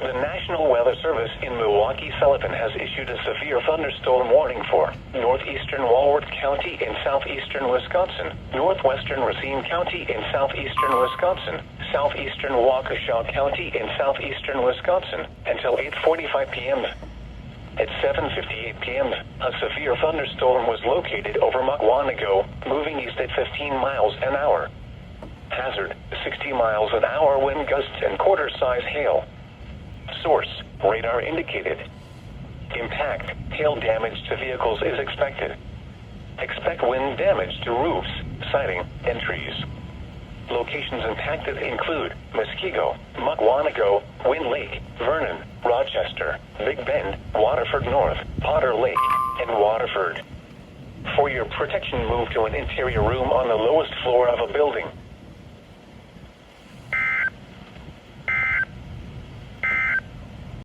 The National Weather Service in Milwaukee-Sullivan has issued a severe thunderstorm warning for northeastern Walworth County in southeastern Wisconsin, northwestern Racine County in southeastern Wisconsin, southeastern Waukesha County in southeastern Wisconsin, until 8:45 p.m. At 7:58 p.m., a severe thunderstorm was located over Waukesha, moving east at 15 miles an hour. Hazard, 60 miles an hour wind gusts and quarter-size hail. Source, radar indicated. Impact, hail damage to vehicles is expected. Expect wind damage to roofs, siding, and trees. Locations impacted include Muskego, Waukesha, Wind Lake, Vernon, Rochester, Big Bend, Waterford North, Potter Lake, and Waterford. For your protection, move to an interior room on the lowest floor of a building.